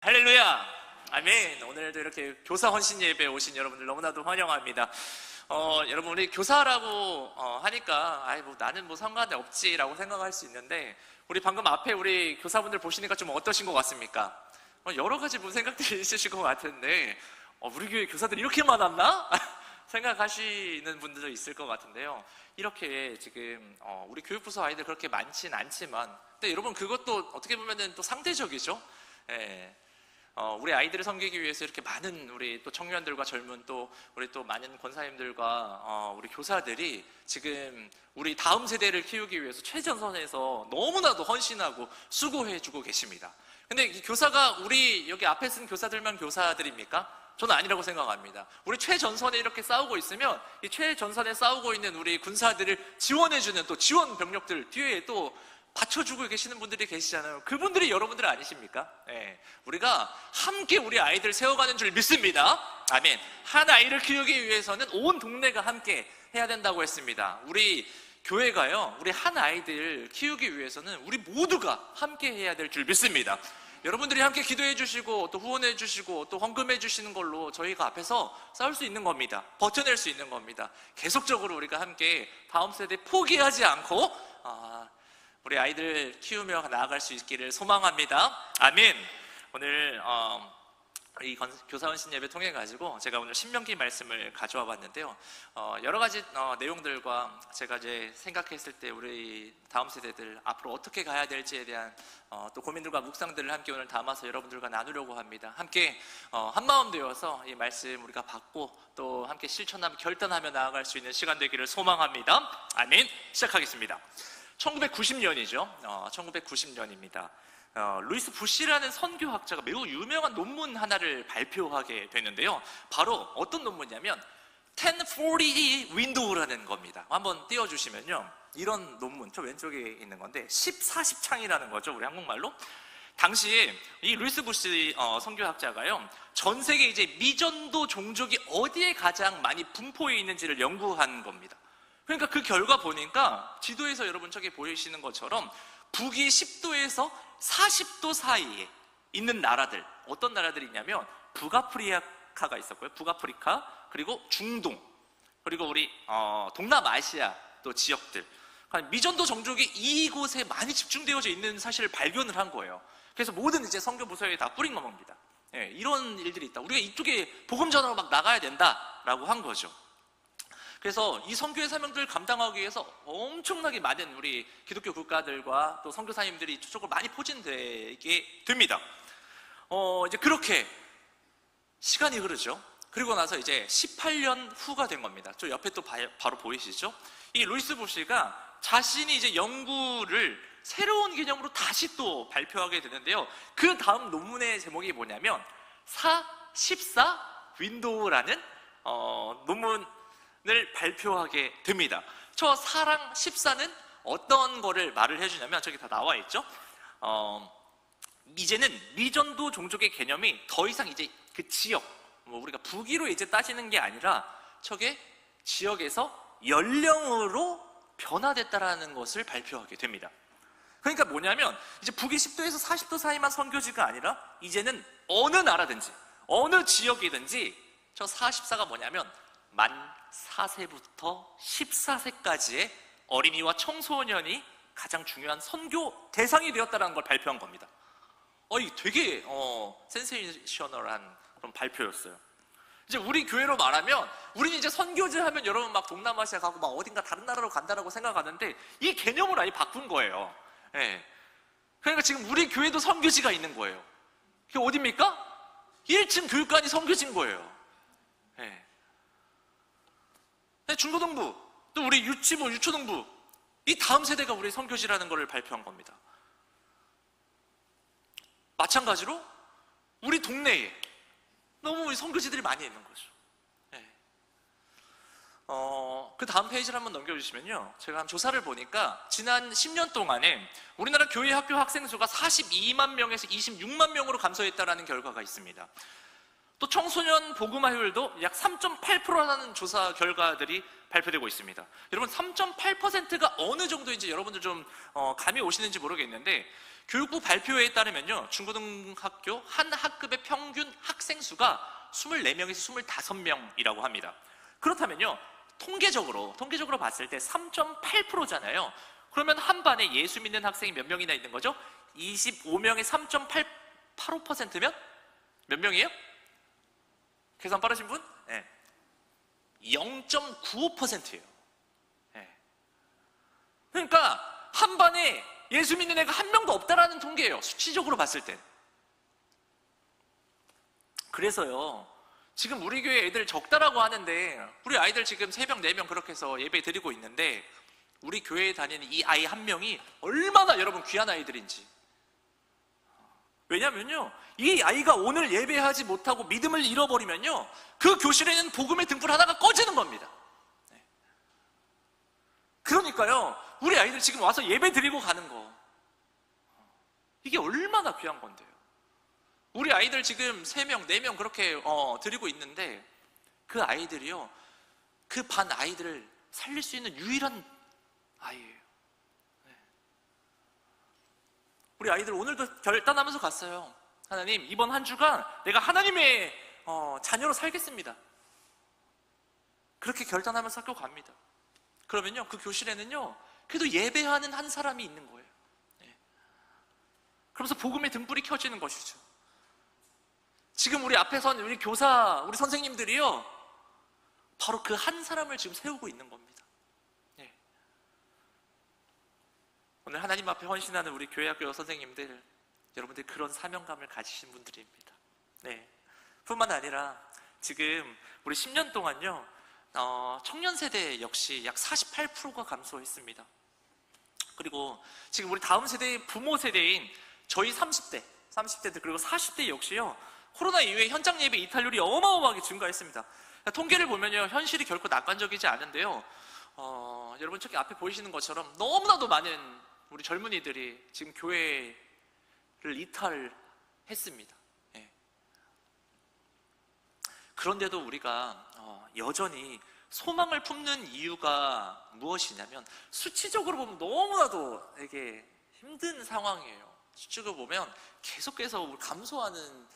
할렐루야! 아멘! 오늘도 이렇게 교사 헌신 예배에 오신 여러분들 너무나도 환영합니다. 여러분, 우리 교사라고 하니까 나는 상관이 없지라고 생각할 수 있는데, 우리 방금 앞에 우리 교사분들 보시니까 좀 어떠신 것 같습니까? 여러 가지 생각들이 있으실 것 같은데, 우리 교회 교사들이 이렇게 많았나? 생각하시는 분들도 있을 것 같은데요. 이렇게 지금 우리 교육부서 아이들 그렇게 많진 않지만, 근데 여러분, 그것도 어떻게 보면은 또 상대적이죠. 예. 우리 아이들을 섬기기 위해서 이렇게 많은 우리 또 청년들과 젊은 또 우리 또 많은 권사님들과 우리 교사들이 지금 우리 다음 세대를 키우기 위해서 최전선에서 너무나도 헌신하고 수고해주고 계십니다. 근데 이 교사가 우리 여기 앞에 쓴 교사들만 교사들입니까? 저는 아니라고 생각합니다. 우리 최전선에 이렇게 싸우고 있으면 이 최전선에 싸우고 있는 우리 군사들을 지원해주는 또 지원 병력들 뒤에 또 받쳐주고 계시는 분들이 계시잖아요. 그분들이 여러분들 아니십니까? 네. 우리가 함께 우리 아이들 세워가는 줄 믿습니다. 아멘. 한 아이를 키우기 위해서는 온 동네가 함께 해야 된다고 했습니다. 우리 교회가요, 우리 한 아이들 키우기 위해서는 우리 모두가 함께 해야 될 줄 믿습니다. 여러분들이 함께 기도해 주시고 또 후원해 주시고 또 헌금해 주시는 걸로 저희가 앞에서 싸울 수 있는 겁니다. 버텨낼 수 있는 겁니다. 계속적으로 우리가 함께 다음 세대 포기하지 않고 우리 아이들 키우며 나아갈 수 있기를 소망합니다. 아멘. 오늘 이 교사 헌신 예배 통해 가지고 제가 오늘 신명기 말씀을 가져와 봤는데요. 여러 가지 내용들과 제가 이제 생각했을 때 우리 다음 세대들 앞으로 어떻게 가야 될지에 대한 또 고민들과 묵상들을 함께 오늘 담아서 여러분들과 나누려고 합니다. 함께 한마음 되어서 이 말씀 우리가 받고 또 함께 실천하며 결단하며 나아갈 수 있는 시간 되기를 소망합니다. 아멘. 시작하겠습니다. 1990년이죠. 1990년입니다. 루이스 부시라는 선교학자가 매우 유명한 논문 하나를 발표하게 됐는데요. 바로 어떤 논문이냐면 1040 윈도우라는 겁니다. 한번 띄워주시면요, 이런 논문, 저 왼쪽에 있는 건데 1040창이라는 거죠, 우리 한국말로. 당시에 이 루이스 부시 선교학자가요, 전 세계 이제 미전도 종족이 어디에 가장 많이 분포해 있는지를 연구한 겁니다. 그러니까 그 결과 보니까 지도에서 여러분 저기 보이시는 것처럼 북위 10도에서 40도 사이에 있는 나라들, 어떤 나라들이냐면 북아프리카가 있었고요. 북아프리카, 그리고 중동, 그리고 우리 동남아시아 또 지역들, 미전도 종족이 이곳에 많이 집중되어져 있는 사실을 발견을 한 거예요. 그래서 모든 이제 선교 부서에 다 뿌린 겁니다. 예, 이런 일들이 있다. 우리가 이쪽에 복음 전하러 막 나가야 된다라고 한 거죠. 그래서 이 선교의 사명들을 감당하기 위해서 엄청나게 많은 우리 기독교 국가들과 또 선교사님들이 저쪽으로 많이 포진되게 됩니다. 이제 그렇게 시간이 흐르죠. 그리고 나서 이제 18년 후가 된 겁니다. 저 옆에 또 바로 보이시죠? 이 루이스 부시가 자신이 이제 연구를 새로운 개념으로 다시 또 발표하게 되는데요. 그 다음 논문의 제목이 뭐냐면 14 윈도우라는 논문을 발표하게 됩니다. 저 4랑 14는 어떤 거를 말을 해주냐면 저기 다 나와 있죠. 이제는 미전도 종족의 개념이 더 이상 이제 그 지역, 우리가 북위로 이제 따지는 게 아니라 저게 지역에서 연령으로 변화됐다라는 것을 발표하게 됩니다. 그러니까 뭐냐면 이제 북위 10도에서 40도 사이만 선교지가 아니라 이제는 어느 나라든지 어느 지역이든지 저 44가 뭐냐면 만 4세부터 14세까지의 어린이와 청소년이 가장 중요한 선교 대상이 되었다는 걸 발표한 겁니다. 이게 되게 센세이셔널한 그런 발표였어요. 이제 우리 교회로 말하면 우리는 이제 선교지 하면 여러분 막 동남아시아 가고 막 어딘가 다른 나라로 간다라고 생각하는데 이 개념을 아예 바꾼 거예요. 예. 그러니까 지금 우리 교회도 선교지가 있는 거예요. 그게 어디입니까? 1층 교육관이 선교지인 거예요. 예. 중고등부, 또 우리 유치부, 유초등부, 이 다음 세대가 우리 선교지라는 것을 발표한 겁니다. 마찬가지로 우리 동네에 너무 우리 선교지들이 많이 있는 거죠. 네. 그 다음 페이지를 한번 넘겨주시면요, 제가 한 조사를 보니까 지난 10년 동안에 우리나라 교회 학교 학생 수가 42만 명에서 26만 명으로 감소했다는 결과가 있습니다. 또 청소년 복음화율도 약 3.8%라는 조사 결과들이 발표되고 있습니다. 여러분 3.8%가 어느 정도인지 여러분들 좀 감이 오시는지 모르겠는데, 교육부 발표에 따르면요, 중고등학교 한 학급의 평균 학생 수가 24명에서 25명이라고 합니다. 그렇다면요, 통계적으로 봤을 때 3.8%잖아요. 그러면 한 반에 예수 믿는 학생이 몇 명이나 있는 거죠? 25명에 3.85%면 몇 명이에요? 계산 빠르신 분? 네. 0.95%예요. 네. 그러니까 한 반에 예수 믿는 애가 한 명도 없다라는 통계예요, 수치적으로 봤을 때. 그래서요, 지금 우리 교회 애들 적다라고 하는데, 우리 아이들 지금 3명, 4명 그렇게 해서 예배 드리고 있는데, 우리 교회에 다니는 이 아이 한 명이 얼마나 여러분 귀한 아이들인지. 왜냐면요, 이 아이가 오늘 예배하지 못하고 믿음을 잃어버리면요, 그 교실에는 복음의 등불 하나가 꺼지는 겁니다. 그러니까요, 우리 아이들 지금 와서 예배 드리고 가는 거, 이게 얼마나 귀한 건데요. 우리 아이들 지금 3명, 4명 그렇게 드리고 있는데, 그 아이들이요, 그 반 아이들을 살릴 수 있는 유일한 아이예요. 우리 아이들 오늘도 결단하면서 갔어요. 하나님, 이번 한 주간 내가 하나님의 자녀로 살겠습니다. 그렇게 결단하면서 학교 갑니다. 그러면요, 그 교실에는요, 그래도 예배하는 한 사람이 있는 거예요. 그러면서 복음의 등불이 켜지는 것이죠. 지금 우리 앞에 선 우리 교사, 우리 선생님들이요, 바로 그 한 사람을 지금 세우고 있는 겁니다. 오늘 하나님 앞에 헌신하는 우리 교회학교 선생님들, 여러분들 그런 사명감을 가지신 분들입니다. 뿐만 아니라 지금 우리 10년 동안요, 청년 세대 역시 약 48%가 감소했습니다. 그리고 지금 우리 다음 세대의 부모 세대인 저희 30대들 그리고 40대 역시요, 코로나 이후에 현장 예배 이탈률이 어마어마하게 증가했습니다. 통계를 보면요, 현실이 결코 낙관적이지 않은데요, 여러분 저기 앞에 보이시는 것처럼 너무나도 많은 우리 젊은이들이 지금 교회를 이탈했습니다. 그런데도 우리가 여전히 소망을 품는 이유가 무엇이냐면, 수치적으로 보면 너무나도 되게 힘든 상황이에요. 수치적으로 보면 계속해서 감소하는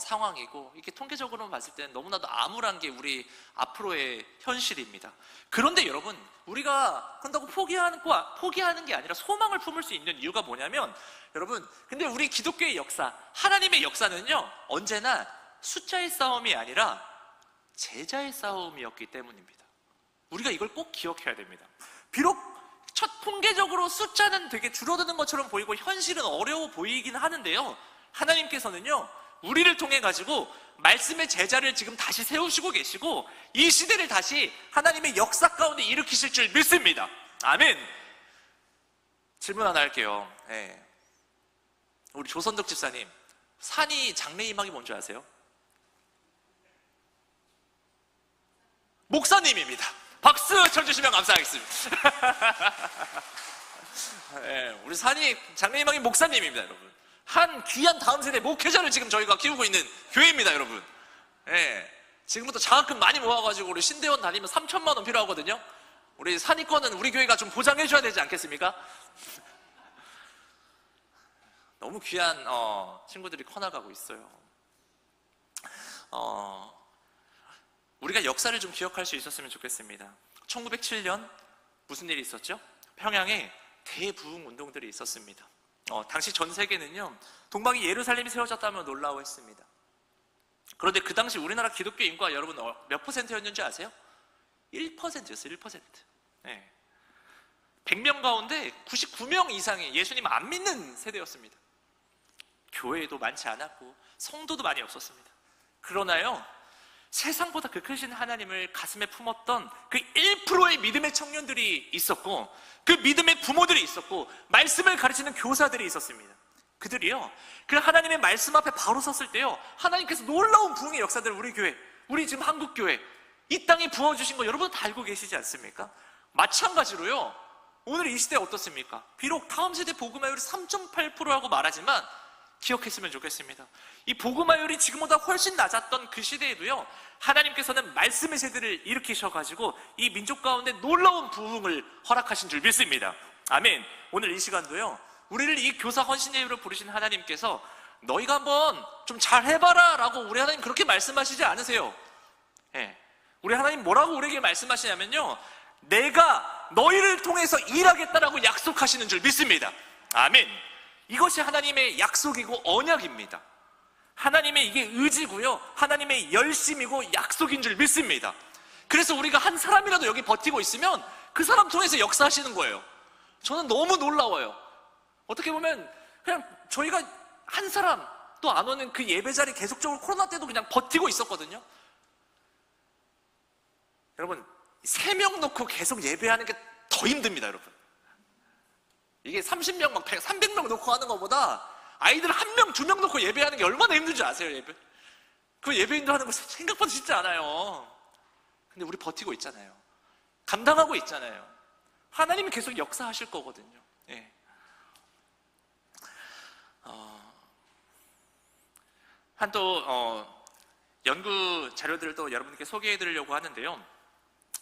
상황이고, 이렇게 통계적으로 봤을 때는 너무나도 암울한 게 우리 앞으로의 현실입니다. 그런데 여러분, 우리가 그런다고 포기하는 게 아니라 소망을 품을 수 있는 이유가 뭐냐면, 여러분, 근데 우리 기독교의 역사, 하나님의 역사는요, 언제나 숫자의 싸움이 아니라 제자의 싸움이었기 때문입니다. 우리가 이걸 꼭 기억해야 됩니다. 비록 첫 통계적으로 숫자는 되게 줄어드는 것처럼 보이고 현실은 어려워 보이긴 하는데요, 하나님께서는요, 우리를 통해 가지고 말씀의 제자를 지금 다시 세우시고 계시고, 이 시대를 다시 하나님의 역사 가운데 일으키실 줄 믿습니다. 아멘. 질문 하나 할게요. 우리 조선덕 집사님, 산이 장래희망이 뭔지 아세요? 목사님입니다. 박수 쳐주시면 감사하겠습니다. 우리 산이 장래희망이 목사님입니다, 여러분. 한 귀한 다음 세대 목회자를 지금 저희가 키우고 있는 교회입니다, 여러분. 지금부터 장학금 많이 모아가지고 우리 신대원 다니면 3천만 원 필요하거든요. 우리 산이권은 우리 교회가 좀 보장해줘야 되지 않겠습니까? 너무 귀한 친구들이 커나가고 있어요. 우리가 역사를 좀 기억할 수 있었으면 좋겠습니다. 1907년 무슨 일이 있었죠? 평양에 대부흥 운동들이 있었습니다. 당시 전 세계는요, 동방이 예루살렘이 세워졌다면 놀라워했습니다. 그런데 그 당시 우리나라 기독교 인구가 여러분 몇 %였는지 아세요? 1%였어요. 1%. 100명 가운데 99명 이상이 예수님 안 믿는 세대였습니다. 교회도 많지 않았고 성도도 많이 없었습니다. 그러나요, 세상보다 그 크신 하나님을 가슴에 품었던 그 1%의 믿음의 청년들이 있었고, 그 믿음의 부모들이 있었고, 말씀을 가르치는 교사들이 있었습니다. 그들이요, 그 하나님의 말씀 앞에 바로 섰을 때요, 하나님께서 놀라운 부흥의 역사들을 우리 교회, 우리 지금 한국교회 이 땅에 부어주신 거 여러분 다 알고 계시지 않습니까? 마찬가지로요, 오늘 이 시대 어떻습니까? 비록 다음 세대 복음화율이 3.8%라고 말하지만 기억했으면 좋겠습니다. 이 복음화율이 지금보다 훨씬 낮았던 그 시대에도요, 하나님께서는 말씀의 세대를 일으키셔가지고 이 민족 가운데 놀라운 부흥을 허락하신 줄 믿습니다. 아멘. 오늘 이 시간도요, 우리를 이 교사 헌신 예배로 부르신 하나님께서 너희가 한번 좀 잘해봐라 라고 우리 하나님 그렇게 말씀하시지 않으세요. 예. 우리 하나님 뭐라고 우리에게 말씀하시냐면요, 내가 너희를 통해서 일하겠다라고 약속하시는 줄 믿습니다. 아멘. 이것이 하나님의 약속이고 언약입니다. 하나님의 이게 의지고요, 하나님의 열심이고 약속인 줄 믿습니다. 그래서 우리가 한 사람이라도 여기 버티고 있으면 그 사람 통해서 역사하시는 거예요. 저는 너무 놀라워요. 어떻게 보면 그냥 저희가 한 사람도 안 오는 그 예배 자리 계속적으로 코로나 때도 그냥 버티고 있었거든요. 여러분, 3명 놓고 계속 예배하는 게 더 힘듭니다, 여러분. 이게 30명, 막 300명 놓고 하는 것보다 아이들 1명, 2명 놓고 예배하는 게 얼마나 힘든지 아세요, 예배? 그 예배인도 하는 거 생각보다 쉽지 않아요. 근데 우리 버티고 있잖아요. 감당하고 있잖아요. 하나님이 계속 역사하실 거거든요. 예. 연구 자료들을 또 여러분께 소개해 드리려고 하는데요.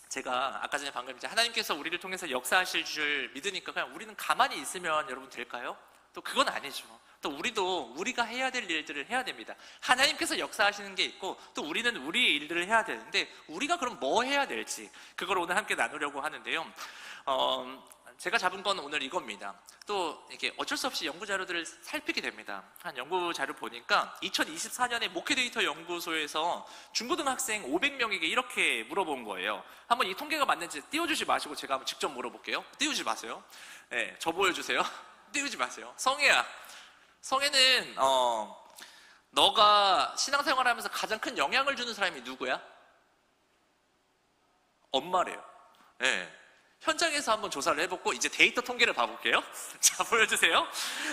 제가 아까 전에 방금 이제 하나님께서 우리를 통해서 역사하실 줄 믿으니까 그냥 우리는 가만히 있으면 여러분 될까요? 또 그건 아니죠. 또 우리도 우리가 해야 될 일들을 해야 됩니다. 하나님께서 역사하시는 게 있고 또 우리는 우리의 일들을 해야 되는데 우리가 그럼 뭐 해야 될지 그걸 오늘 함께 나누려고 하는데요. 제가 잡은 건 오늘 이겁니다. 또 이게 어쩔 수 없이 연구 자료들을 살피게 됩니다. 한 연구 자료 보니까 2024년에 목회 데이터 연구소에서 중고등학생 500명에게 이렇게 물어본 거예요. 한번 이 통계가 맞는지 띄워주지 마시고 제가 한번 직접 물어볼게요. 띄우지 마세요. 네, 저 보여주세요. 띄우지 마세요. 성혜야, 성혜는 너가 신앙생활하면서 가장 큰 영향을 주는 사람이 누구야? 엄마래요. 네. 현장에서 한번 조사를 해보고 이제 데이터 통계를 봐볼게요. 자, 보여주세요.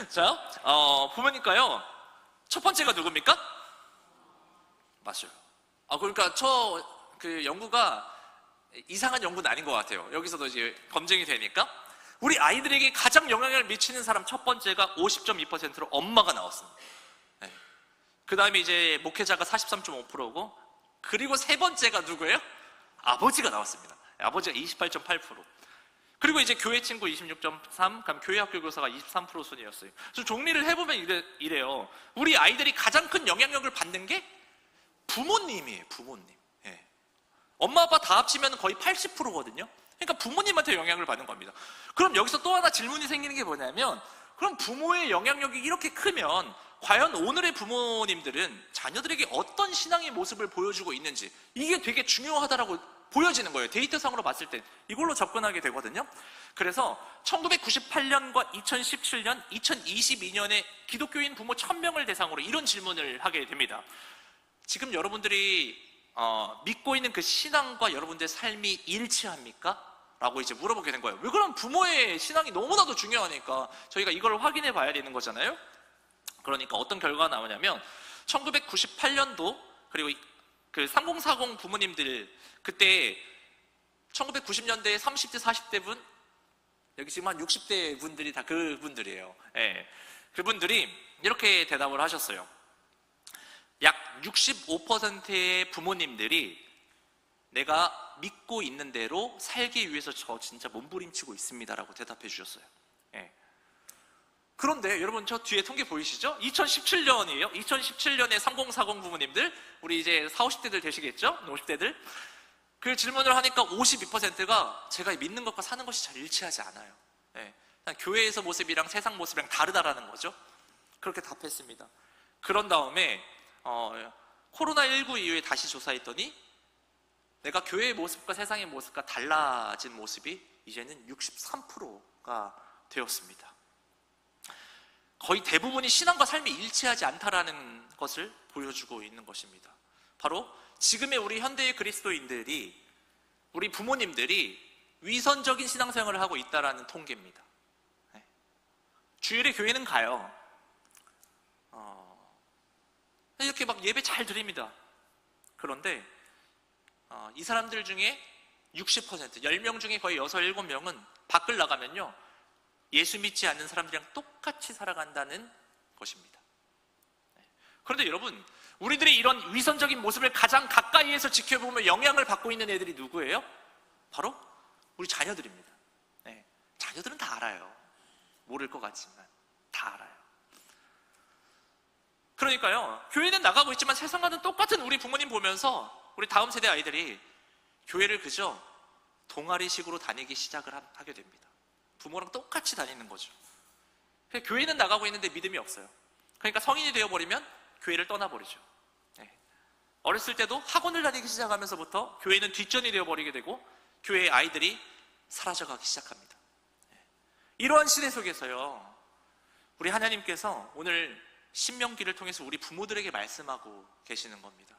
자, 보니까요, 첫 번째가 누굽니까? 맞아요. 그러니까 그 연구가 이상한 연구는 아닌 것 같아요. 여기서도 이제 검증이 되니까 우리 아이들에게 가장 영향을 미치는 사람 첫 번째가 50.2%로 엄마가 나왔습니다. 네. 그 다음에 이제 목회자가 43.5%고 그리고 세 번째가 누구예요? 아버지가 나왔습니다. 아버지가 28.8%. 그리고 이제 교회 친구 26.3, 그럼 교회 학교 교사가 23% 순이었어요. 그래서 정리를 해보면 이래요. 우리 아이들이 가장 큰 영향력을 받는 게 부모님이에요, 부모님. 예. 엄마, 아빠 다 합치면 거의 80%거든요. 그러니까 부모님한테 영향을 받는 겁니다. 그럼 여기서 또 하나 질문이 생기는 게 뭐냐면, 그럼 부모의 영향력이 이렇게 크면 과연 오늘의 부모님들은 자녀들에게 어떤 신앙의 모습을 보여주고 있는지 이게 되게 중요하다라고 보여지는 거예요. 데이터상으로 봤을 때 이걸로 접근하게 되거든요. 그래서 1998년과 2017년, 2022년에 기독교인 부모 1000명을 대상으로 이런 질문을 하게 됩니다. 지금 여러분들이 믿고 있는 그 신앙과 여러분들의 삶이 일치합니까? 라고 이제 물어보게 된 거예요. 왜 그러면 부모의 신앙이 너무나도 중요하니까 저희가 이걸 확인해 봐야 되는 거잖아요. 그러니까 어떤 결과가 나오냐면 1998년도 그리고 그 3040 부모님들 그때 1990년대에 30대 40대 분, 여기 지금 한 60대 분들이 다 그분들이에요. 예. 그분들이 이렇게 대답을 하셨어요. 약 65%의 부모님들이 내가 믿고 있는 대로 살기 위해서 저 진짜 몸부림치고 있습니다라고 대답해 주셨어요. 예. 그런데 여러분 저 뒤에 통계 보이시죠? 2017년이에요. 2017년에 3040 부모님들, 우리 이제 40, 50대들 되시겠죠? 50대들. 그 질문을 하니까 52%가 제가 믿는 것과 사는 것이 잘 일치하지 않아요. 예. 교회에서 모습이랑 세상 모습이랑 다르다라는 거죠. 그렇게 답했습니다. 그런 다음에 코로나19 이후에 다시 조사했더니 내가 교회의 모습과 세상의 모습과 달라진 모습이 이제는 63%가 되었습니다. 거의 대부분이 신앙과 삶이 일치하지 않다라는 것을 보여주고 있는 것입니다. 바로 지금의 우리 현대의 그리스도인들이, 우리 부모님들이 위선적인 신앙생활을 하고 있다라는 통계입니다. 주일에 교회는 가요. 이렇게 막 예배 잘 드립니다. 그런데 이 사람들 중에 60%, 10명 중에 거의 6, 7명은 밖을 나가면요 예수 믿지 않는 사람들이랑 똑같이 살아간다는 것입니다. 그런데 여러분, 우리들이 이런 위선적인 모습을 가장 가까이에서 지켜보며 영향을 받고 있는 애들이 누구예요? 바로 우리 자녀들입니다. 네, 자녀들은 다 알아요. 모를 것 같지만 다 알아요. 그러니까요, 교회는 나가고 있지만 세상과는 똑같은 우리 부모님 보면서 우리 다음 세대 아이들이 교회를 그저 동아리식으로 다니기 시작을 하게 됩니다. 부모랑 똑같이 다니는 거죠. 교회는 나가고 있는데 믿음이 없어요. 그러니까 성인이 되어버리면 교회를 떠나버리죠. 네. 어렸을 때도 학원을 다니기 시작하면서부터 교회는 뒷전이 되어버리게 되고 교회의 아이들이 사라져가기 시작합니다. 네. 이러한 시대 속에서요, 우리 하나님께서 오늘 신명기를 통해서 우리 부모들에게 말씀하고 계시는 겁니다.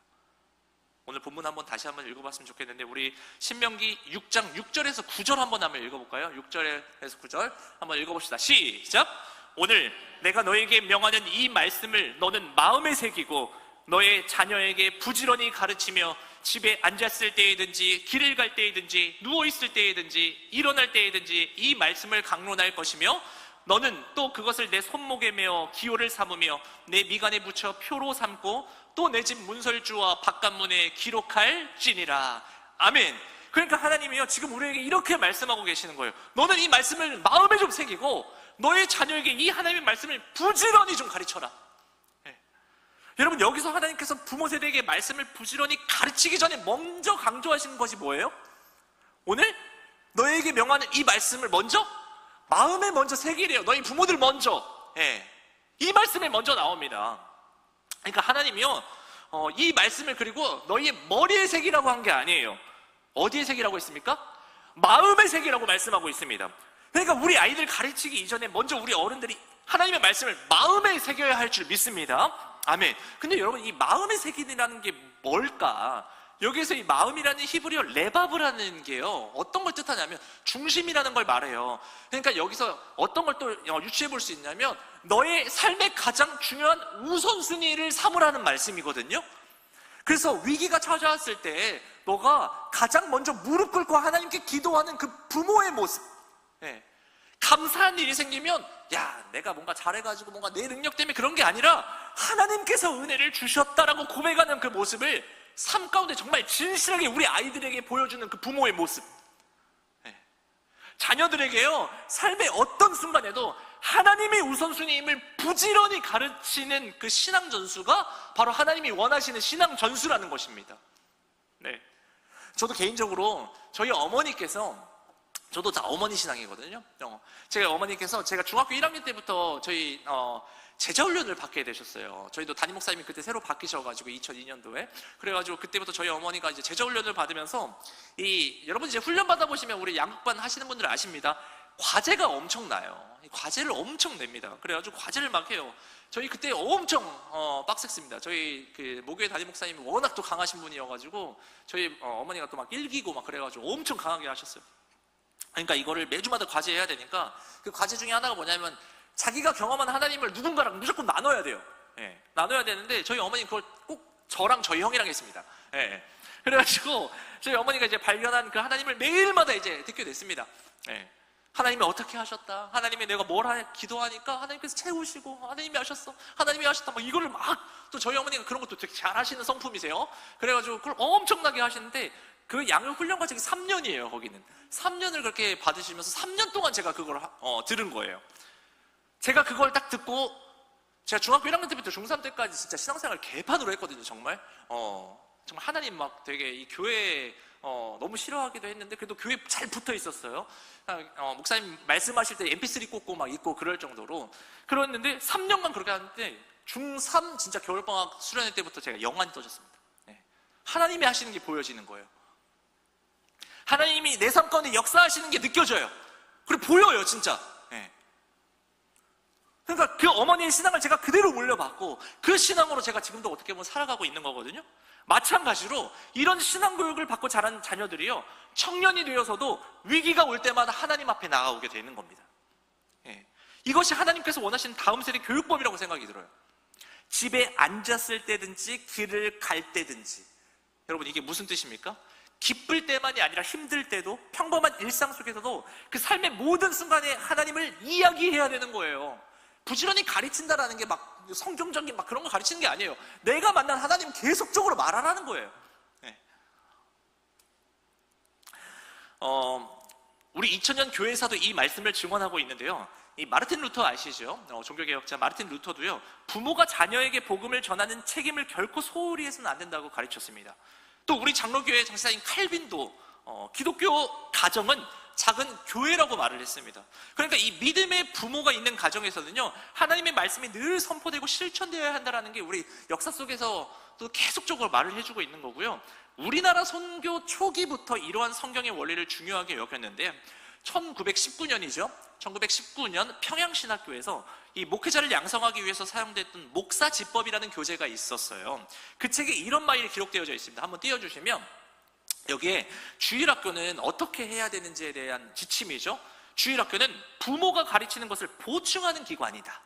오늘 본문 한번 다시 한번 읽어봤으면 좋겠는데, 우리 신명기 6장 6절에서 9절 한번 읽어볼까요? 6절에서 9절 한번 읽어봅시다. 시작! 오늘 내가 너에게 명하는 이 말씀을 너는 마음에 새기고 너의 자녀에게 부지런히 가르치며 집에 앉았을 때이든지 길을 갈 때이든지 누워있을 때이든지 일어날 때이든지 이 말씀을 강론할 것이며, 너는 또 그것을 내 손목에 메어 기호를 삼으며 내 미간에 붙여 표로 삼고 또 내 집 문설주와 바깥문에 기록할지니라. 아멘. 그러니까 하나님이요, 지금 우리에게 이렇게 말씀하고 계시는 거예요. 너는 이 말씀을 마음에 좀 새기고 너의 자녀에게 이 하나님의 말씀을 부지런히 좀 가르쳐라. 네. 여러분, 여기서 하나님께서 부모 세대에게 말씀을 부지런히 가르치기 전에 먼저 강조하시는 것이 뭐예요? 오늘 너에게 명하는 이 말씀을 먼저 마음에 먼저 새기래요. 너희 부모들 먼저. 네. 이 말씀이 먼저 나옵니다. 그러니까 하나님이요, 이 말씀을 그리고 너희의 머리에 새기라고 한 게 아니에요. 어디에 새기라고 했습니까? 마음에 새기라고 말씀하고 있습니다. 그러니까 우리 아이들 가르치기 이전에 먼저 우리 어른들이 하나님의 말씀을 마음에 새겨야 할 줄 믿습니다. 아멘. 근데 여러분, 이 마음에 새기라는 게 뭘까? 여기에서 이 마음이라는 히브리어 레바브라는 게요, 어떤 걸 뜻하냐면 중심이라는 걸 말해요. 그러니까 여기서 어떤 걸 또 유추해 볼 수 있냐면 너의 삶의 가장 중요한 우선순위를 삼으라는 말씀이거든요. 그래서 위기가 찾아왔을 때 너가 가장 먼저 무릎 꿇고 하나님께 기도하는 그 부모의 모습, 네. 감사한 일이 생기면 야, 내가 뭔가 잘해가지고 뭔가 내 능력 때문에 그런 게 아니라 하나님께서 은혜를 주셨다라고 고백하는 그 모습을 삶 가운데 정말 진실하게 우리 아이들에게 보여주는 그 부모의 모습, 네. 자녀들에게요, 삶의 어떤 순간에도 하나님이 우선순위임을 부지런히 가르치는 그 신앙 전수가 바로 하나님이 원하시는 신앙 전수라는 것입니다. 네. 저도 개인적으로 저희 어머니께서, 저도 다 어머니 신앙이거든요. 제가 어머니께서 제가 중학교 1학년 때부터 저희 제자훈련을 받게 되셨어요. 저희도 담임 목사님이 그때 새로 바뀌셔가지고 2002년도에 그래가지고 그때부터 저희 어머니가 이제 제자훈련을 받으면서 여러분 이제 훈련 받아보시면 우리 양육반 하시는 분들 아십니다. 과제가 엄청나요. 과제를 엄청 냅니다. 그래가지고 과제를 막 해요. 저희 그때 엄청 빡셌습니다. 저희 그 목요일 담임 목사님이 워낙 또 강하신 분이어가지고 저희 어머니가 또 막 일기고 막 그래가지고 엄청 강하게 하셨어요. 그러니까 이거를 매주마다 과제해야 되니까 그 과제 중에 하나가 뭐냐면 자기가 경험한 하나님을 누군가랑 무조건 나눠야 돼요. 예, 나눠야 되는데 저희 어머니 그걸 꼭 저랑 저희 형이랑 했습니다. 예, 그래가지고 저희 어머니가 이제 발견한 그 하나님을 매일마다 이제 듣게 됐습니다. 예, 하나님이 어떻게 하셨다, 하나님이 내가 기도하니까 하나님께서 채우시고, 하나님이 하셨어, 하나님이 하셨다, 막 이거를 막, 또 저희 어머니가 그런 것도 되게 잘 하시는 성품이세요. 그래가지고 그걸 엄청나게 하시는데 그 양육 훈련 과정이 3년이에요. 거기는 3년을 그렇게 받으시면서 3년 동안 제가 그걸 들은 거예요. 제가 그걸 딱 듣고, 제가 중학교 1학년 때부터 중3 때까지 진짜 신앙생활 개판으로 했거든요. 정말 정말 하나님 막 되게 이 교회에 너무 싫어하기도 했는데 그래도 교회에 잘 붙어 있었어요. 목사님 말씀하실 때 mp3 꽂고 막 있고 그럴 정도로 그랬는데 3년간 그렇게 하는데 중3 진짜 겨울방학 수련회 때부터 제가 영안이 떠졌습니다. 네. 하나님이 하시는 게 보여지는 거예요. 하나님이 내 삶 가운데 역사하시는 게 느껴져요. 그리고 보여요, 진짜. 네. 그러니까 그 어머니의 신앙을 제가 그대로 물려받고 그 신앙으로 제가 지금도 어떻게 보면 살아가고 있는 거거든요. 마찬가지로 이런 신앙 교육을 받고 자란 자녀들이요, 청년이 되어서도 위기가 올 때마다 하나님 앞에 나아오게 되는 겁니다. 예. 이것이 하나님께서 원하시는 다음 세대 교육법이라고 생각이 들어요. 집에 앉았을 때든지 길을 갈 때든지. 여러분, 이게 무슨 뜻입니까? 기쁠 때만이 아니라 힘들 때도, 평범한 일상 속에서도 그 삶의 모든 순간에 하나님을 이야기해야 되는 거예요. 부지런히 가르친다라는 게 막 성경적인 막 그런 거 가르치는 게 아니에요. 내가 만난 하나님 계속적으로 말하라는 거예요. 네. 우리 2000년 교회사도 이 말씀을 증언하고 있는데요. 이 마르틴 루터 아시죠? 종교개혁자 마르틴 루터도요, 부모가 자녀에게 복음을 전하는 책임을 결코 소홀히 해서는 안 된다고 가르쳤습니다. 또 우리 장로교회 장사인 칼빈도 기독교 가정은 작은 교회라고 말을 했습니다. 그러니까 이 믿음의 부모가 있는 가정에서는요, 하나님의 말씀이 늘 선포되고 실천되어야 한다는 게 우리 역사 속에서 또 계속적으로 말을 해주고 있는 거고요. 우리나라 선교 초기부터 이러한 성경의 원리를 중요하게 여겼는데 1919년이죠. 1919년 평양신학교에서 이 목회자를 양성하기 위해서 사용됐던 목사지법이라는 교재가 있었어요. 그 책에 이런 말이 기록되어져 있습니다. 한번 띄워주시면, 여기에 주일학교는 어떻게 해야 되는지에 대한 지침이죠. 주일학교는 부모가 가르치는 것을 보충하는 기관이다.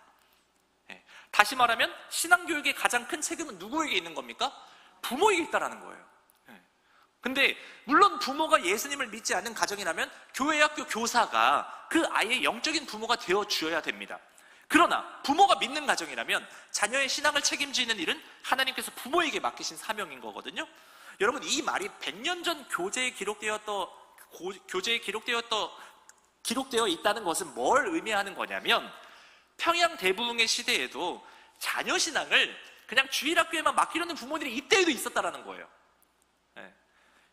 다시 말하면 신앙교육의 가장 큰 책임은 누구에게 있는 겁니까? 부모에게 있다라는 거예요. 근데 물론 부모가 예수님을 믿지 않는 가정이라면 교회학교 교사가 그 아이의 영적인 부모가 되어 주어야 됩니다. 그러나 부모가 믿는 가정이라면 자녀의 신앙을 책임지는 일은 하나님께서 부모에게 맡기신 사명인 거거든요. 여러분, 이 말이 100년 전 교재에 기록되어 있다는 것은 뭘 의미하는 거냐면, 평양 대부흥의 시대에도 자녀 신앙을 그냥 주일학교에만 맡기려는 부모들이 이때에도 있었다라는 거예요.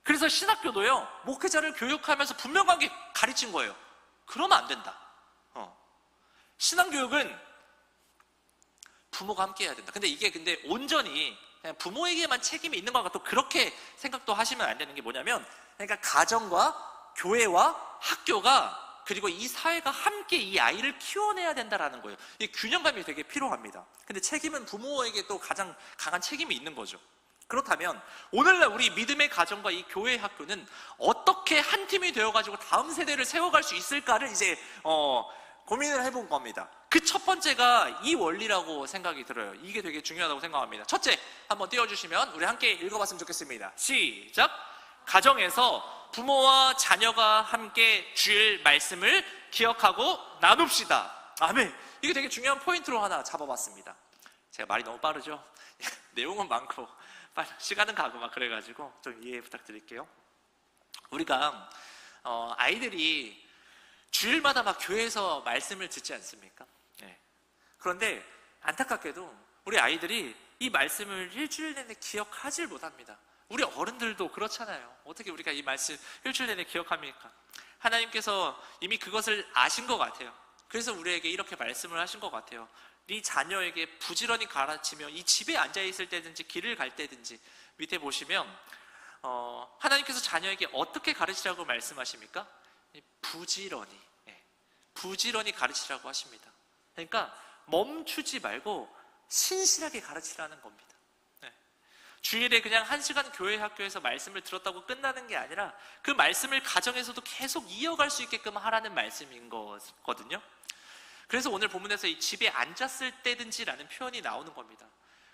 그래서 신학교도요, 목회자를 교육하면서 분명하게 가르친 거예요. 그러면 안 된다. 신앙교육은 부모가 함께 해야 된다. 근데 이게 온전히 그냥 부모에게만 책임이 있는 것과 또 그렇게 생각도 하시면 안 되는 게 뭐냐면, 그러니까 가정과 교회와 학교가 그리고 이 사회가 함께 이 아이를 키워내야 된다라는 거예요. 이 균형감이 되게 필요합니다. 근데 책임은 부모에게 또 가장 강한 책임이 있는 거죠. 그렇다면 오늘날 우리 믿음의 가정과 이 교회 학교는 어떻게 한 팀이 되어가지고 다음 세대를 세워갈 수 있을까를 이제 고민을 해본 겁니다. 그 첫 번째가 이 원리라고 생각이 들어요. 이게 되게 중요하다고 생각합니다. 첫째, 한번 띄워주시면 우리 함께 읽어봤으면 좋겠습니다. 시작! 가정에서 부모와 자녀가 함께 주일 말씀을 기억하고 나눕시다. 아멘. 이게 되게 중요한 포인트로 하나 잡아봤습니다. 제가 말이 너무 빠르죠? 내용은 많고 시간은 가고 막 그래가지고 좀 이해 부탁드릴게요. 우리가 아이들이 주일마다 막 교회에서 말씀을 듣지 않습니까? 네. 그런데 안타깝게도 우리 아이들이 이 말씀을 일주일 내내 기억하질 못합니다. 우리 어른들도 그렇잖아요. 어떻게 우리가 이 말씀 일주일 내내 기억합니까? 하나님께서 이미 그것을 아신 것 같아요. 그래서 우리에게 이렇게 말씀을 하신 것 같아요. 네 자녀에게 부지런히 가르치며 이 집에 앉아있을 때든지 길을 갈 때든지, 밑에 보시면 하나님께서 자녀에게 어떻게 가르치라고 말씀하십니까? 부지런히 가르치라고 하십니다. 그러니까 멈추지 말고 신실하게 가르치라는 겁니다. 주일에 그냥 1시간 교회 학교에서 말씀을 들었다고 끝나는 게 아니라 그 말씀을 가정에서도 계속 이어갈 수 있게끔 하라는 말씀인 거거든요. 그래서 오늘 본문에서 이 집에 앉았을 때든지라는 표현이 나오는 겁니다.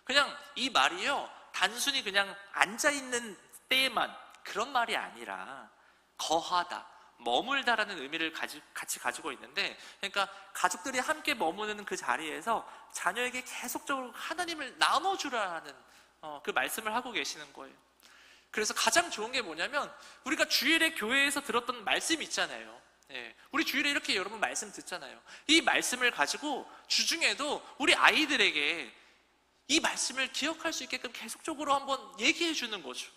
그냥 이 말이요, 단순히 그냥 앉아있는 때에만 그런 말이 아니라 거하다, 머물다라는 의미를 같이 가지고 있는데, 그러니까 가족들이 함께 머무는 그 자리에서 자녀에게 계속적으로 하나님을 나눠주라는 그 말씀을 하고 계시는 거예요. 그래서 가장 좋은 게 뭐냐면, 우리가 주일에 교회에서 들었던 말씀 있잖아요. 우리 주일에 이렇게 여러분 말씀 듣잖아요. 이 말씀을 가지고 주중에도 우리 아이들에게 이 말씀을 기억할 수 있게끔 계속적으로 한번 얘기해 주는 거죠.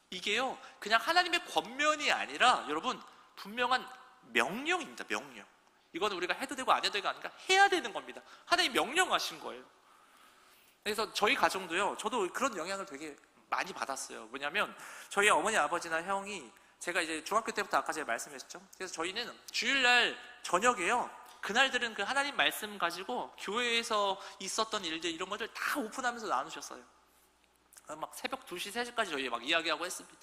이게요, 그냥 하나님의 권면이 아니라 여러분 분명한 명령입니다. 명령. 이거는 우리가 해도 되고 안 해도 되고 아니라 해야 되는 겁니다. 하나님 명령하신 거예요. 그래서 저희 가정도요, 저도 그런 영향을 되게 많이 받았어요. 뭐냐면 저희 어머니 아버지나 형이, 제가 이제 중학교 때부터 아까 제가 말씀했죠. 그래서 저희는 주일날 저녁에요, 그날들은 그 하나님 말씀 가지고 교회에서 있었던 일들, 이런 것들 다 오픈하면서 나누셨어요. 막 새벽 2시, 3시까지 저희 막 이야기하고 했습니다.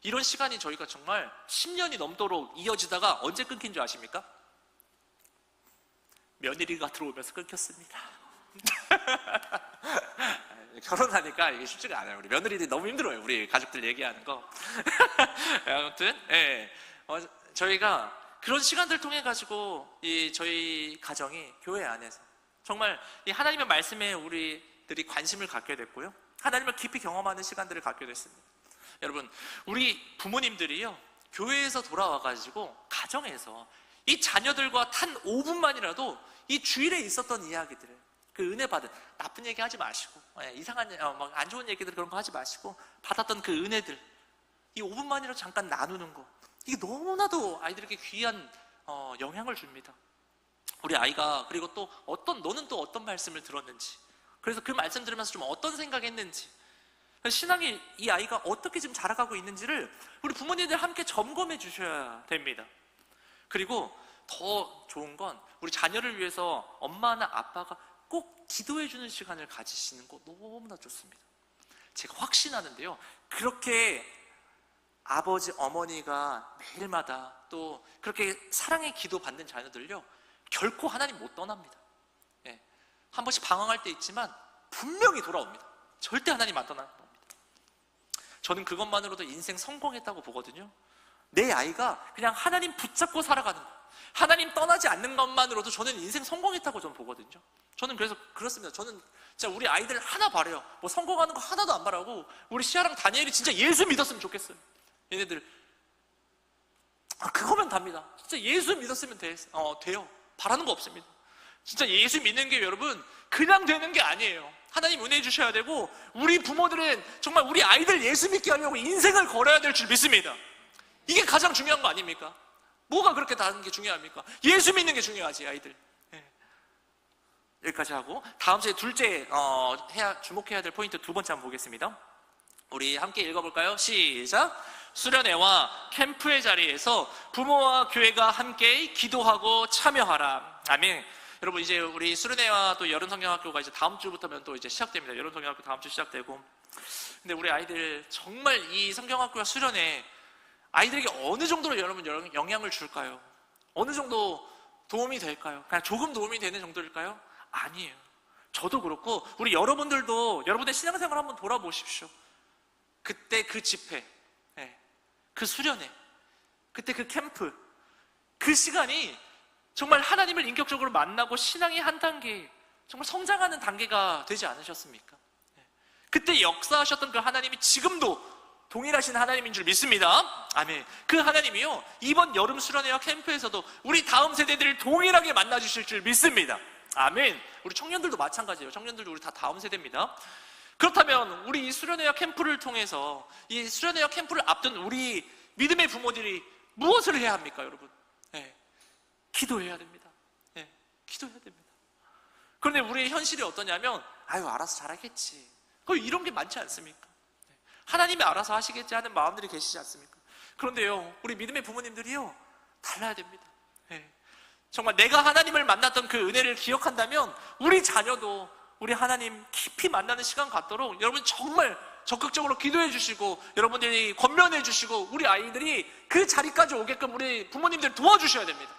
이런 시간이 저희가 정말 10년이 넘도록 이어지다가 언제 끊긴 줄 아십니까? 며느리가 들어오면서 끊겼습니다. 결혼하니까 이게 쉽지가 않아요. 우리 며느리들이 너무 힘들어요. 우리 가족들 얘기하는 거. 아무튼 저희가 그런 시간들 통해 가지고 저희 가정이 교회 안에서 정말 이 하나님의 말씀에 우리들이 관심을 갖게 됐고요, 하나님을 깊이 경험하는 시간들을 갖게 됐습니다. 여러분, 우리 부모님들이요, 교회에서 돌아와가지고 가정에서 이 자녀들과 단 5분만이라도 이 주일에 있었던 이야기들을, 그 은혜 받은, 나쁜 얘기 하지 마시고, 이상한 막 안 좋은 얘기들 그런 거 하지 마시고 받았던 그 은혜들, 이 5분만이라도 잠깐 나누는 거, 이게 너무나도 아이들에게 귀한 영향을 줍니다. 우리 아이가 그리고 또 너는 또 어떤 말씀을 들었는지, 그래서 그 말씀 들으면서 좀 어떤 생각했는지, 신앙이 이 아이가 어떻게 지금 자라가고 있는지를 우리 부모님들 함께 점검해 주셔야 됩니다. 그리고 더 좋은 건 우리 자녀를 위해서 엄마나 아빠가 꼭 기도해 주는 시간을 가지시는 거 너무나 좋습니다. 제가 확신하는데요, 그렇게 아버지, 어머니가 매일마다 또 그렇게 사랑의 기도 받는 자녀들요, 결코 하나님 못 떠납니다. 한 번씩 방황할 때 있지만 분명히 돌아옵니다. 절대 하나님 안 떠납니다. 저는 그것만으로도 인생 성공했다고 보거든요. 내 아이가 그냥 하나님 붙잡고 살아가는 것, 하나님 떠나지 않는 것만으로도 저는 인생 성공했다고 저는 보거든요. 저는 그래서 그렇습니다. 저는 진짜 우리 아이들 하나 바라요. 뭐 성공하는 거 하나도 안 바라고, 우리 시아랑 다니엘이 진짜 예수 믿었으면 좋겠어요. 얘네들 그거면 답니다. 진짜 예수 믿었으면 돼요. 바라는 거 없습니다. 진짜 예수 믿는 게 여러분 그냥 되는 게 아니에요. 하나님 은혜 주셔야 되고, 우리 부모들은 정말 우리 아이들 예수 믿게 하려고 인생을 걸어야 될 줄 믿습니다. 이게 가장 중요한 거 아닙니까? 뭐가 그렇게 다른 게 중요합니까? 예수 믿는 게 중요하지, 아이들. 여기까지 하고, 다음 주에 둘째 주목해야 될 포인트 두 번째 한번 보겠습니다. 우리 함께 읽어볼까요? 시작! 수련회와 캠프의 자리에서 부모와 교회가 함께 기도하고 참여하라. 아멘. 여러분, 이제 우리 수련회와 또 여름 성경학교가 이제 다음 주부터면 또 이제 시작됩니다. 여름 성경학교 다음 주 시작되고. 근데 우리 아이들 정말 이 성경학교와 수련회 아이들에게 어느 정도로 여러분 영향을 줄까요? 어느 정도 도움이 될까요? 그냥 조금 도움이 되는 정도일까요? 아니에요. 저도 그렇고 우리 여러분들도 여러분의 신앙생활 한번 돌아보십시오. 그때 그 집회, 그 수련회, 그때 그 캠프, 그 시간이 정말 하나님을 인격적으로 만나고 신앙이 한 단계, 정말 성장하는 단계가 되지 않으셨습니까? 그때 역사하셨던 그 하나님이 지금도 동일하신 하나님인 줄 믿습니다. 아멘. 그 하나님이요, 이번 여름 수련회와 캠프에서도 우리 다음 세대들을 동일하게 만나주실 줄 믿습니다. 아멘. 우리 청년들도 마찬가지예요. 청년들도 우리 다 다음 세대입니다. 그렇다면 우리 이 수련회와 캠프를 통해서, 이 수련회와 캠프를 앞둔 우리 믿음의 부모들이 무엇을 해야 합니까, 여러분? 기도해야 됩니다. 기도해야 됩니다. 그런데 우리의 현실이 어떠냐면, 알아서 잘하겠지, 이런 게 많지 않습니까? 하나님이 알아서 하시겠지 하는 마음들이 계시지 않습니까? 그런데요, 우리 믿음의 부모님들이요, 달라야 됩니다. 정말 내가 하나님을 만났던 그 은혜를 기억한다면 우리 자녀도 우리 하나님 깊이 만나는 시간 갖도록 여러분 정말 적극적으로 기도해 주시고, 여러분들이 권면해 주시고, 우리 아이들이 그 자리까지 오게끔 우리 부모님들 도와주셔야 됩니다.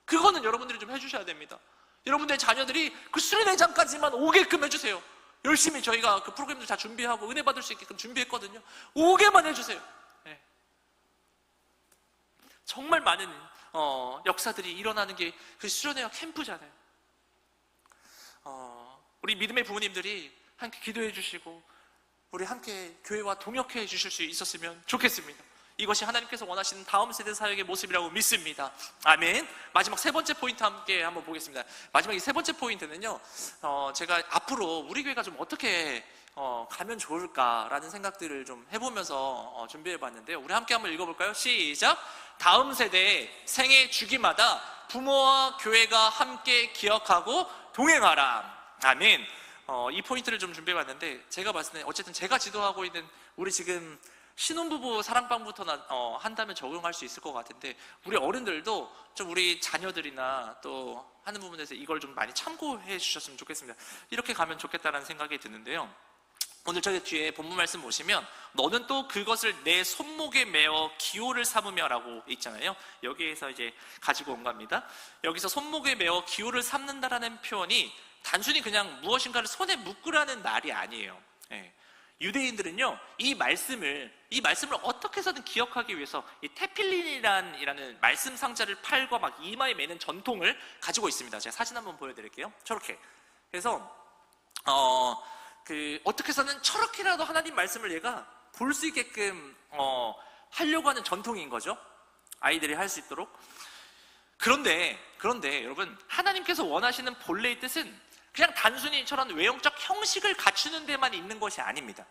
그거는 여러분들이 좀 해주셔야 됩니다. 여러분들의 자녀들이 그 수련회장까지만 오게끔 해주세요. 열심히 저희가 그 프로그램도 다 준비하고 은혜 받을 수 있게끔 준비했거든요. 오게만 해주세요. 정말 많은 역사들이 일어나는 게 그 수련회와 캠프잖아요. 우리 믿음의 부모님들이 함께 기도해 주시고 우리 함께 교회와 동역해 주실 수 있었으면 좋겠습니다. 이것이 하나님께서 원하시는 다음 세대 사역의 모습이라고 믿습니다. 아멘. 마지막 세 번째 포인트 함께 한번 보겠습니다. 마지막 이 세 번째 포인트는요, 제가 앞으로 우리 교회가 좀 어떻게 가면 좋을까라는 생각들을 좀 해보면서 준비해 봤는데요. 우리 함께 한번 읽어볼까요? 시작! 다음 세대의 생애 주기마다 부모와 교회가 함께 기억하고 동행하라. 아멘. 이 포인트를 좀 준비해 봤는데, 제가 봤을 때 어쨌든 제가 지도하고 있는 우리 지금 신혼부부 사랑방부터 한다면 적용할 수 있을 것 같은데, 우리 어른들도 좀 우리 자녀들이나 또 하는 부분에서 이걸 좀 많이 참고해 주셨으면 좋겠습니다. 이렇게 가면 좋겠다는 생각이 드는데요. 오늘 저기 뒤에 본문 말씀 보시면, 너는 또 그것을 내 손목에 메어 기호를 삼으며 라고 있잖아요. 여기에서 이제 가지고 온 겁니다. 여기서 손목에 메어 기호를 삼는다라는 표현이 단순히 그냥 무엇인가를 손에 묶으라는 말이 아니에요. 유대인들은요, 이 말씀을 어떻게 해서든 기억하기 위해서 이 테필린이라는 말씀 상자를 팔과 막 이마에 매는 전통을 가지고 있습니다. 제가 사진 한번 보여드릴게요. 저렇게. 그래서 어떻게 해서는 저렇게라도 하나님 말씀을 얘가 볼 수 있게끔 하려고 하는 전통인 거죠. 아이들이 할 수 있도록. 그런데 여러분, 하나님께서 원하시는 본래의 뜻은 그냥 단순히 저런 외형적 형식을 갖추는 데만 있는 것이 아닙니다.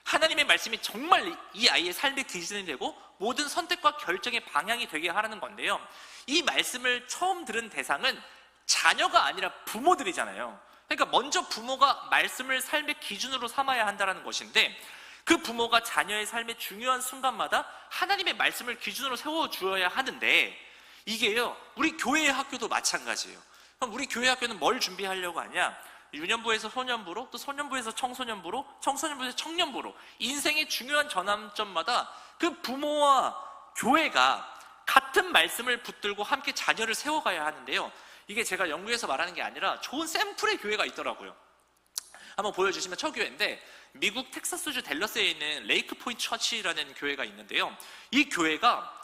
하나님의 말씀이 정말 이 아이의 삶의 기준이 되고 모든 선택과 결정의 방향이 되게 하라는 건데요, 이 말씀을 처음 들은 대상은 자녀가 아니라 부모들이잖아요. 그러니까 먼저 부모가 말씀을 삶의 기준으로 삼아야 한다는 것인데, 그 부모가 자녀의 삶의 중요한 순간마다 하나님의 말씀을 기준으로 세워주어야 하는데, 이게요, 우리 교회의 학교도 마찬가지예요. 그럼 우리 교회 학교는 뭘 준비하려고 하냐? 유년부에서 소년부로, 또 소년부에서 청소년부로, 청소년부에서 청년부로 인생의 중요한 전환점마다 그 부모와 교회가 같은 말씀을 붙들고 함께 자녀를 세워가야 하는데요, 이게 제가 영국에서 말하는 게 아니라 좋은 샘플의 교회가 있더라고요. 한번 보여주시면 저 교회인데, 미국 텍사스주 댈러스에 있는 레이크 포인트 처치라는 교회가 있는데요, 이 교회가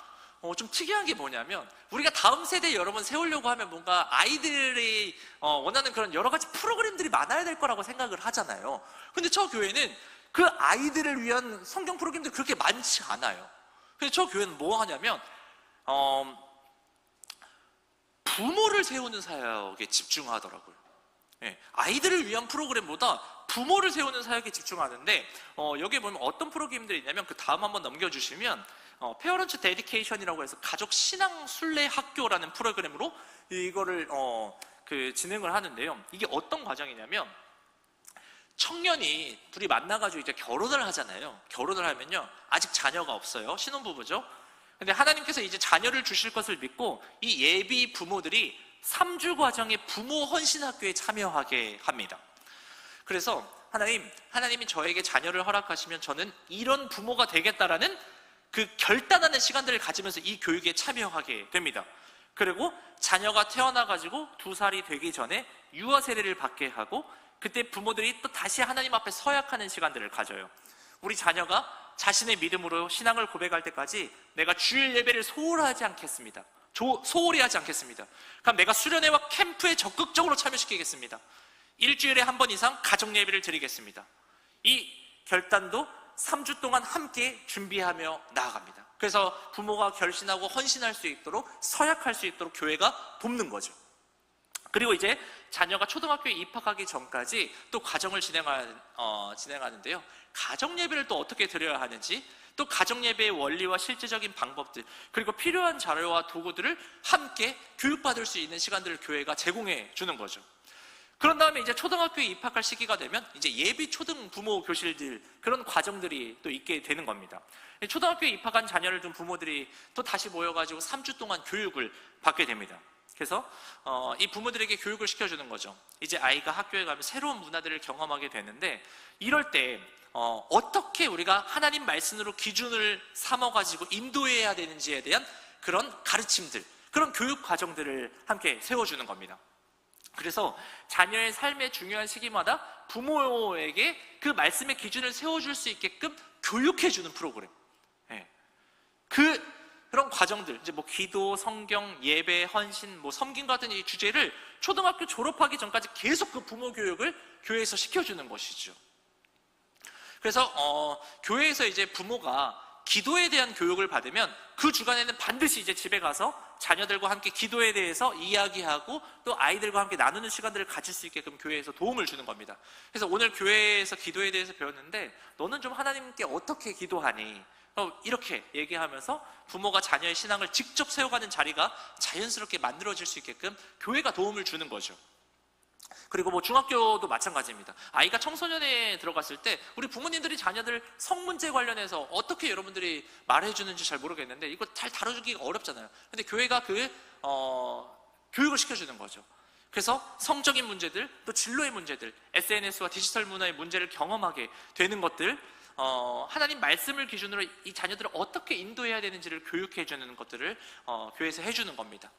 좀 특이한 게 뭐냐면, 우리가 다음 세대 여러분 세우려고 하면 뭔가 아이들이 원하는 그런 여러 가지 프로그램들이 많아야 될 거라고 생각을 하잖아요. 근데 저 교회는 그 아이들을 위한 성경 프로그램들이 그렇게 많지 않아요. 근데 저 교회는 뭐 하냐면 부모를 세우는 사역에 집중하더라고요. 아이들을 위한 프로그램보다 부모를 세우는 사역에 집중하는데, 여기에 보면 어떤 프로그램들이 있냐면, 그 다음 한번 넘겨주시면 페어런츠 데디케이션이라고 해서 가족 신앙 순례 학교라는 프로그램으로 이거를 진행을 하는데요, 이게 어떤 과정이냐면, 청년이 둘이 만나가지고 이제 결혼을 하잖아요. 결혼을 하면요, 아직 자녀가 없어요. 신혼부부죠. 근데 하나님께서 이제 자녀를 주실 것을 믿고 이 예비 부모들이 3주 과정의 부모 헌신 학교에 참여하게 합니다. 그래서 하나님이 저에게 자녀를 허락하시면 저는 이런 부모가 되겠다라는 그 결단하는 시간들을 가지면서 이 교육에 참여하게 됩니다. 그리고 자녀가 태어나가지고 2살이 되기 전에 유아 세례를 받게 하고, 그때 부모들이 또 다시 하나님 앞에 서약하는 시간들을 가져요. 우리 자녀가 자신의 믿음으로 신앙을 고백할 때까지 내가 주일 예배를 소홀히 하지 않겠습니다. 그럼 내가 수련회와 캠프에 적극적으로 참여시키겠습니다. 일주일에 한 번 이상 가정 예배를 드리겠습니다. 이 결단도 3주 동안 함께 준비하며 나아갑니다. 그래서 부모가 결신하고 헌신할 수 있도록, 서약할 수 있도록 교회가 돕는 거죠. 그리고 이제 자녀가 초등학교에 입학하기 전까지 또 과정을 진행하는데요, 가정 예배를 또 어떻게 드려야 하는지, 또 가정 예배의 원리와 실제적인 방법들, 그리고 필요한 자료와 도구들을 함께 교육받을 수 있는 시간들을 교회가 제공해 주는 거죠. 그런 다음에 이제 초등학교에 입학할 시기가 되면 이제 예비 초등 부모 교실들, 그런 과정들이 또 있게 되는 겁니다. 초등학교에 입학한 자녀를 둔 부모들이 또 다시 모여가지고 3주 동안 교육을 받게 됩니다. 그래서 이 부모들에게 교육을 시켜주는 거죠. 이제 아이가 학교에 가면 새로운 문화들을 경험하게 되는데, 이럴 때 어떻게 우리가 하나님 말씀으로 기준을 삼아가지고 인도해야 되는지에 대한 그런 가르침들, 그런 교육 과정들을 함께 세워주는 겁니다. 그래서 자녀의 삶의 중요한 시기마다 부모에게 그 말씀의 기준을 세워줄 수 있게끔 교육해주는 프로그램, 그런 과정들, 이제 뭐 기도, 성경, 예배, 헌신, 뭐 섬김 같은 이 주제를 초등학교 졸업하기 전까지 계속 그 부모 교육을 교회에서 시켜주는 것이죠. 그래서 교회에서 이제 부모가 기도에 대한 교육을 받으면 그 주간에는 반드시 이제 집에 가서 자녀들과 함께 기도에 대해서 이야기하고 또 아이들과 함께 나누는 시간들을 가질 수 있게끔 교회에서 도움을 주는 겁니다. 그래서 오늘 교회에서 기도에 대해서 배웠는데, 너는 좀 하나님께 어떻게 기도하니? 이렇게 얘기하면서 부모가 자녀의 신앙을 직접 세워가는 자리가 자연스럽게 만들어질 수 있게끔 교회가 도움을 주는 거죠. 그리고 뭐 중학교도 마찬가지입니다. 아이가 청소년에 들어갔을 때 우리 부모님들이 자녀들 성문제 관련해서 어떻게 여러분들이 말해주는지 잘 모르겠는데, 이거 잘 다뤄주기가 어렵잖아요. 근데 교회가 교육을 시켜주는 거죠. 그래서 성적인 문제들, 또 진로의 문제들, SNS와 디지털 문화의 문제를 경험하게 되는 것들, 하나님 말씀을 기준으로 이 자녀들을 어떻게 인도해야 되는지를 교육해 주는 것들을 교회에서 해주는 겁니다.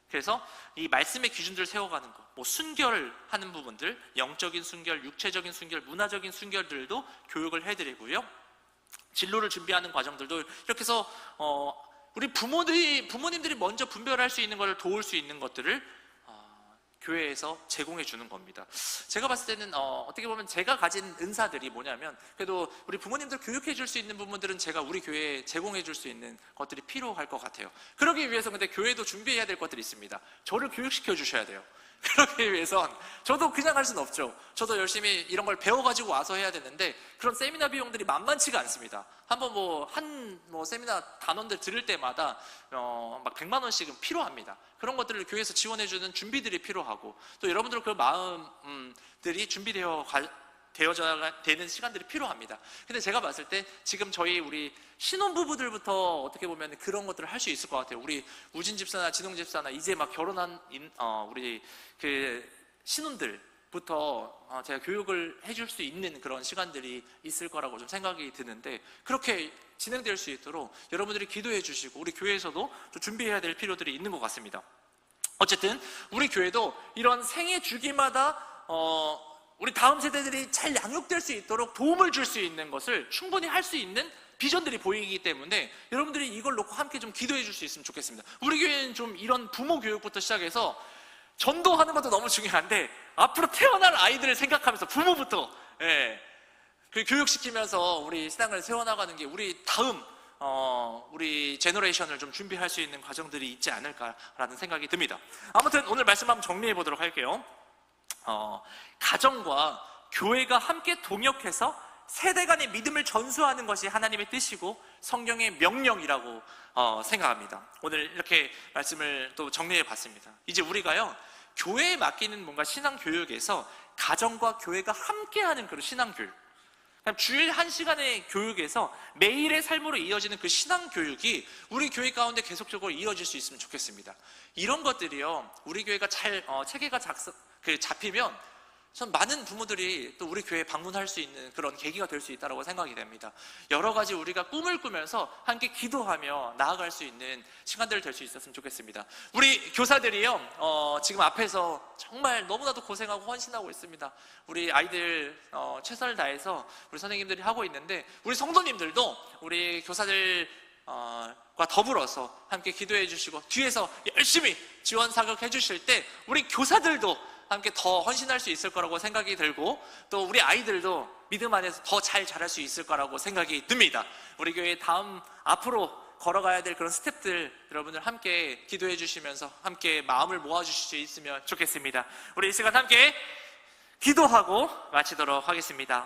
그래서 이 말씀의 기준들을 세워가는 것, 뭐 순결하는 부분들, 영적인 순결, 육체적인 순결, 문화적인 순결들도 교육을 해드리고요. 진로를 준비하는 과정들도 이렇게 해서 우리 부모님들이 먼저 분별할 수 있는 것을 도울 수 있는 것들을 교회에서 제공해 주는 겁니다. 제가 봤을 때는 어떻게 보면 제가 가진 은사들이 뭐냐면, 그래도 우리 부모님들 교육해 줄 수 있는 부분들은 제가 우리 교회에 제공해 줄 수 있는 것들이 필요할 것 같아요. 그러기 위해서 근데 교회도 준비해야 될 것들이 있습니다. 저를 교육시켜 주셔야 돼요. 그러기 위해선 저도 그냥 할 수는 없죠. 저도 열심히 이런 걸 배워가지고 와서 해야 되는데, 그런 세미나 비용들이 만만치가 않습니다. 한번 세미나 단원들 들을 때마다 막 100만 원씩은 필요합니다. 그런 것들을 교회에서 지원해주는 준비들이 필요하고, 또 여러분들 그 마음들이 되어져야 되는 시간들이 필요합니다. 근데 제가 봤을 때 지금 우리 신혼부부들부터 어떻게 보면 그런 것들을 할 수 있을 것 같아요. 우리 우진 집사나 진홍 집사나 이제 막 결혼한 우리 그 신혼들부터 제가 교육을 해줄 수 있는 그런 시간들이 있을 거라고 좀 생각이 드는데, 그렇게 진행될 수 있도록 여러분들이 기도해 주시고 우리 교회에서도 좀 준비해야 될 필요들이 있는 것 같습니다. 어쨌든 우리 교회도 이런 생애 주기마다 우리 다음 세대들이 잘 양육될 수 있도록 도움을 줄 수 있는 것을 충분히 할 수 있는 비전들이 보이기 때문에 여러분들이 이걸 놓고 함께 좀 기도해 줄 수 있으면 좋겠습니다. 우리 교회는 좀 이런 부모 교육부터 시작해서 전도하는 것도 너무 중요한데, 앞으로 태어날 아이들을 생각하면서 부모부터 그 교육시키면서 우리 신앙을 세워나가는 게 우리 다음 우리 제너레이션을 좀 준비할 수 있는 과정들이 있지 않을까라는 생각이 듭니다. 아무튼 오늘 말씀 한번 정리해 보도록 할게요. 가정과 교회가 함께 동역해서 세대 간의 믿음을 전수하는 것이 하나님의 뜻이고 성경의 명령이라고 생각합니다. 오늘 이렇게 말씀을 또 정리해 봤습니다. 이제 우리가요, 교회에 맡기는 뭔가 신앙교육에서 가정과 교회가 함께하는 그런 신앙교육, 주일 1시간의 교육에서 매일의 삶으로 이어지는 그 신앙교육이 우리 교회 가운데 계속적으로 이어질 수 있으면 좋겠습니다. 이런 것들이요, 우리 교회가 잘 체계가 잡히면 전 많은 부모들이 또 우리 교회에 방문할 수 있는 그런 계기가 될 수 있다고 생각이 됩니다. 여러 가지 우리가 꿈을 꾸면서 함께 기도하며 나아갈 수 있는 시간들 될 수 있었으면 좋겠습니다. 우리 교사들이요, 지금 앞에서 정말 너무나도 고생하고 헌신하고 있습니다. 우리 아이들 최선을 다해서 우리 선생님들이 하고 있는데, 우리 성도님들도 우리 교사들과 더불어서 함께 기도해 주시고 뒤에서 열심히 지원 사격해 주실 때 우리 교사들도 함께 더 헌신할 수 있을 거라고 생각이 들고, 또 우리 아이들도 믿음 안에서 더 잘 자랄 수 있을 거라고 생각이 듭니다. 우리 교회 앞으로 걸어가야 될 그런 스텝들 여러분들 함께 기도해 주시면서 함께 마음을 모아주실 수 있으면 좋겠습니다. 우리 이 시간 함께 기도하고 마치도록 하겠습니다.